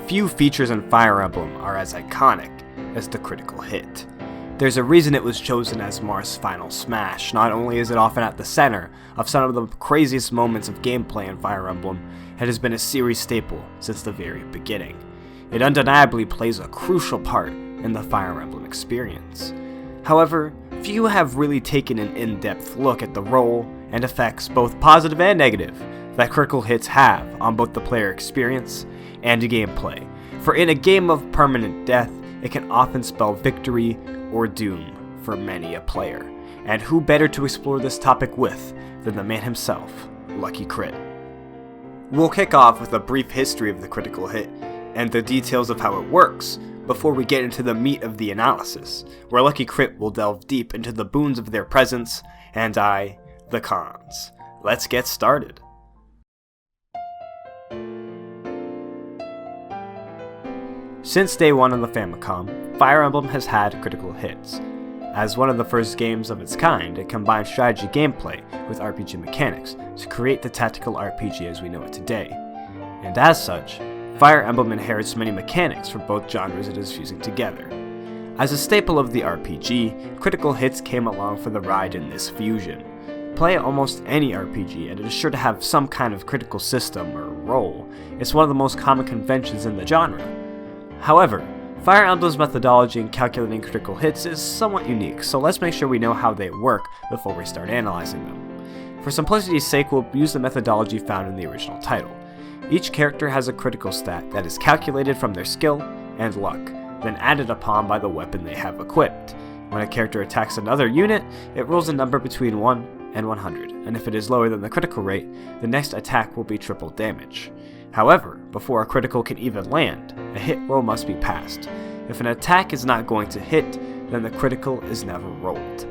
few features in Fire Emblem are as iconic as the critical hit. There's a reason it was chosen as Marth's final smash. Not only is it often at the center of some of the craziest moments of gameplay in Fire Emblem, it has been a series staple since the very beginning. It undeniably plays a crucial part in the Fire Emblem experience. However, few have really taken an in-depth look at the role and effects, both positive and negative, that critical hits have on both the player experience and gameplay. For in a game of permanent death, it can often spell victory or doom for many a player. And who better to explore this topic with than the man himself, Lucky Crit. We'll kick off with a brief history of the critical hit and the details of how it works before we get into the meat of the analysis, where Lucky Crit will delve deep into the boons of their presence and the cons. Let's get started. Since day one on the Famicom, Fire Emblem has had critical hits. As one of the first games of its kind, it combined strategy gameplay with RPG mechanics to create the tactical RPG as we know it today. And as such, Fire Emblem inherits many mechanics from both genres it is fusing together. As a staple of the RPG, critical hits came along for the ride in this fusion. Play almost any RPG and it is sure to have some kind of critical system or role. It's one of the most common conventions in the genre. However, Fire Emblem's methodology in calculating critical hits is somewhat unique, so let's make sure we know how they work before we start analyzing them. For simplicity's sake, we'll use the methodology found in the original title. Each character has a critical stat that is calculated from their skill and luck, then added upon by the weapon they have equipped. When a character attacks another unit, it rolls a number between 1 and 100, and if it is lower than the critical rate, the next attack will be triple damage. However, before a critical can even land, a hit roll must be passed. If an attack is not going to hit, then the critical is never rolled.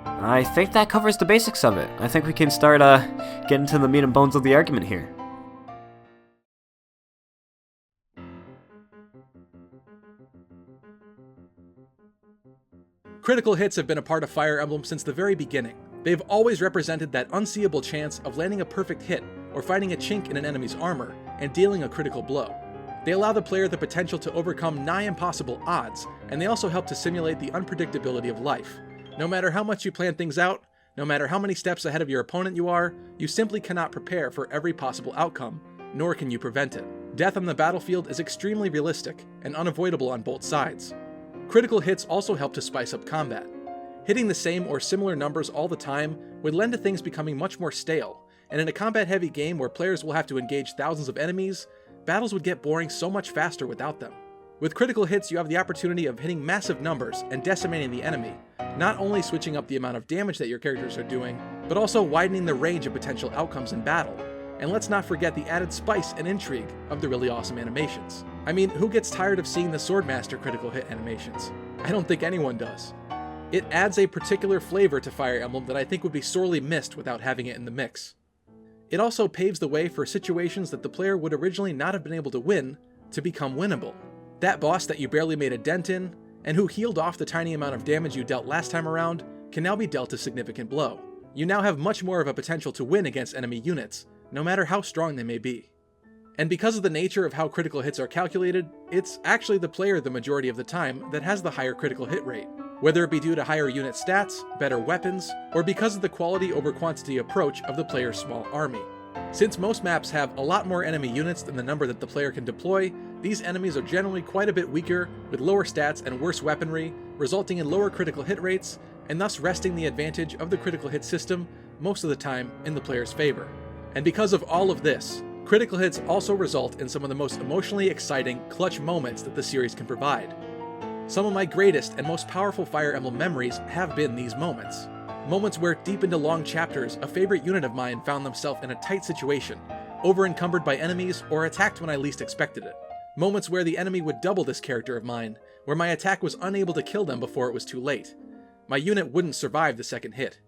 I think that covers the basics of it. I think we can start getting to the meat and bones of the argument here. Critical hits have been a part of Fire Emblem since the very beginning. They've always represented that unseeable chance of landing a perfect hit or finding a chink in an enemy's armor and dealing a critical blow. They allow the player the potential to overcome nigh impossible odds, and they also help to simulate the unpredictability of life. No matter how much you plan things out, no matter how many steps ahead of your opponent you are, you simply cannot prepare for every possible outcome, nor can you prevent it. Death on the battlefield is extremely realistic and unavoidable on both sides. Critical hits also help to spice up combat. Hitting the same or similar numbers all the time would lend to things becoming much more stale, and in a combat-heavy game where players will have to engage thousands of enemies, battles would get boring so much faster without them. With critical hits, you have the opportunity of hitting massive numbers and decimating the enemy, not only switching up the amount of damage that your characters are doing, but also widening the range of potential outcomes in battle. And let's not forget the added spice and intrigue of the really awesome animations. I mean, who gets tired of seeing the Swordmaster critical hit animations? I don't think anyone does. It adds a particular flavor to Fire Emblem that I think would be sorely missed without having it in the mix. It also paves the way for situations that the player would originally not have been able to win to become winnable. That boss that you barely made a dent in, and who healed off the tiny amount of damage you dealt last time around, can now be dealt a significant blow. You now have much more of a potential to win against enemy units, no matter how strong they may be. And because of the nature of how critical hits are calculated, it's actually the player the majority of the time that has the higher critical hit rate, whether it be due to higher unit stats, better weapons, or because of the quality over quantity approach of the player's small army. Since most maps have a lot more enemy units than the number that the player can deploy, these enemies are generally quite a bit weaker, with lower stats and worse weaponry, resulting in lower critical hit rates, and thus resting the advantage of the critical hit system most of the time in the player's favor. And because of all of this, critical hits also result in some of the most emotionally exciting, clutch moments that the series can provide. Some of my greatest and most powerful Fire Emblem memories have been these moments. Moments where, deep into long chapters, a favorite unit of mine found themselves in a tight situation, over-encumbered by enemies or attacked when I least expected it. Moments where the enemy would double this character of mine, where my attack was unable to kill them before it was too late. My unit wouldn't survive the second hit.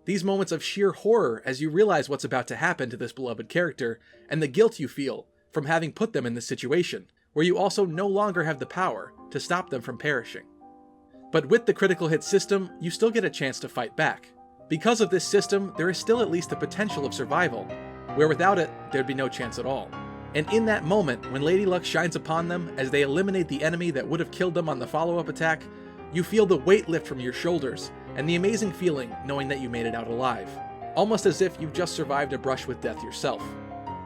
These moments of sheer horror as you realize what's about to happen to this beloved character, and the guilt you feel from having put them in this situation, where you also no longer have the power to stop them from perishing. But with the critical hit system, you still get a chance to fight back. Because of this system, there is still at least the potential of survival, where without it, there'd be no chance at all. And in that moment, when Lady Luck shines upon them as they eliminate the enemy that would have killed them on the follow-up attack, you feel the weight lift from your shoulders, and the amazing feeling knowing that you made it out alive. Almost as if you've just survived a brush with death yourself.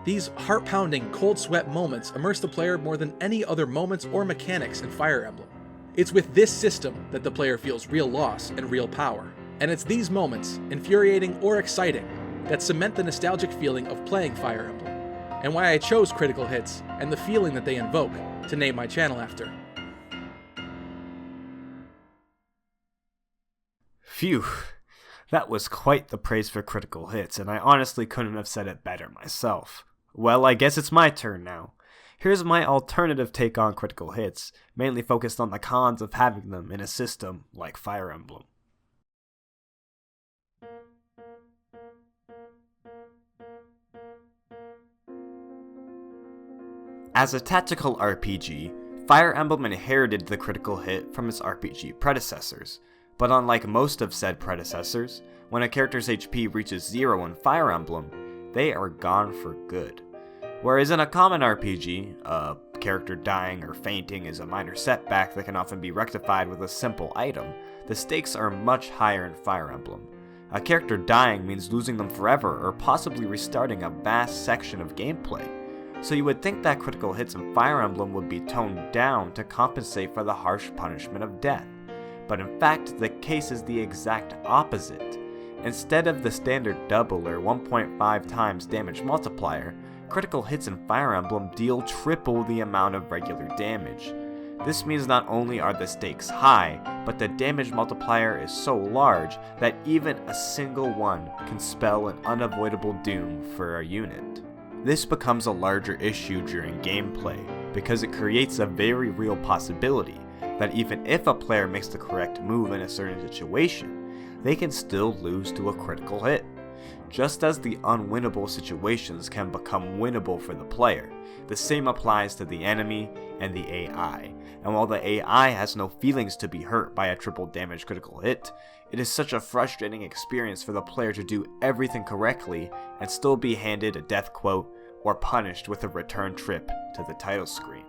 These heart-pounding, cold-sweat moments immerse the player more than any other moments or mechanics in Fire Emblem. It's with this system that the player feels real loss and real power. And it's these moments, infuriating or exciting, that cement the nostalgic feeling of playing Fire Emblem, and why I chose critical hits and the feeling that they invoke to name my channel after. Phew, that was quite the praise for critical hits, and I honestly couldn't have said it better myself. Well, I guess it's my turn now. Here's my alternative take on critical hits, mainly focused on the cons of having them in a system like Fire Emblem. As a tactical RPG, Fire Emblem inherited the critical hit from its RPG predecessors, but unlike most of said predecessors, when a character's HP reaches 0 in Fire Emblem, they are gone for good. Whereas in a common RPG, a character dying or fainting is a minor setback that can often be rectified with a simple item, the stakes are much higher in Fire Emblem. A character dying means losing them forever or possibly restarting a vast section of gameplay. So you would think that critical hits in Fire Emblem would be toned down to compensate for the harsh punishment of death. But in fact, the case is the exact opposite. Instead of the standard double or 1.5 times damage multiplier, critical hits in Fire Emblem deal triple the amount of regular damage. This means not only are the stakes high, but the damage multiplier is so large that even a single one can spell an unavoidable doom for a unit. This becomes a larger issue during gameplay, because it creates a very real possibility that even if a player makes the correct move in a certain situation, they can still lose to a critical hit. Just as the unwinnable situations can become winnable for the player, the same applies to the enemy and the AI, and while the AI has no feelings to be hurt by a triple damage critical hit, it is such a frustrating experience for the player to do everything correctly and still be handed a death quote or punished with a return trip to the title screen.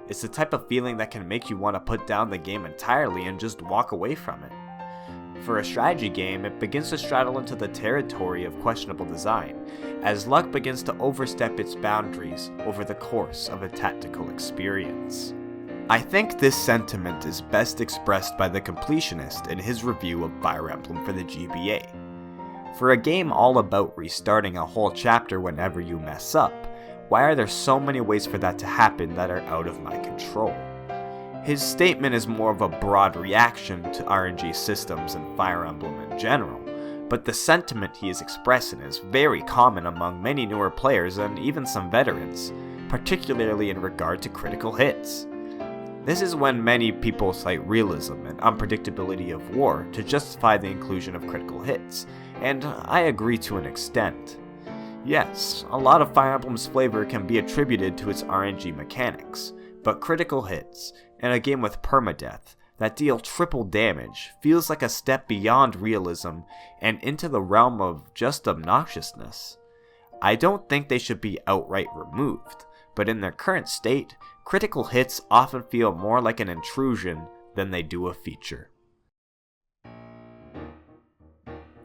It's the type of feeling that can make you want to put down the game entirely and just walk away from it. For a strategy game, it begins to straddle into the territory of questionable design, as luck begins to overstep its boundaries over the course of a tactical experience. I think this sentiment is best expressed by the completionist in his review of Fire Emblem for the GBA. For a game all about restarting a whole chapter whenever you mess up, why are there so many ways for that to happen that are out of my control? His statement is more of a broad reaction to RNG systems and Fire Emblem in general, but the sentiment he is expressing is very common among many newer players and even some veterans, particularly in regard to critical hits. This is when many people cite realism and unpredictability of war to justify the inclusion of critical hits, and I agree to an extent. Yes, a lot of Fire Emblem's flavor can be attributed to its RNG mechanics, but critical hits, in a game with permadeath, that deal triple damage, feels like a step beyond realism and into the realm of just obnoxiousness. I don't think they should be outright removed, but in their current state, critical hits often feel more like an intrusion than they do a feature.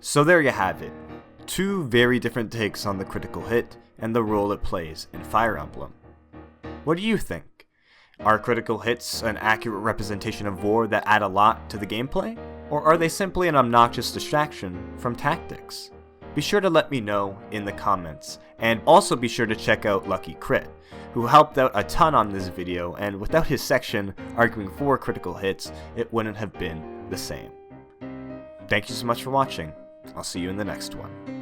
So there you have it. Two very different takes on the critical hit and the role it plays in Fire Emblem. What do you think? Are critical hits an accurate representation of war that add a lot to the gameplay? Or are they simply an obnoxious distraction from tactics? Be sure to let me know in the comments, and also be sure to check out Lucky Crit, who helped out a ton on this video, and without his section arguing for critical hits, it wouldn't have been the same. Thank you so much for watching. I'll see you in the next one.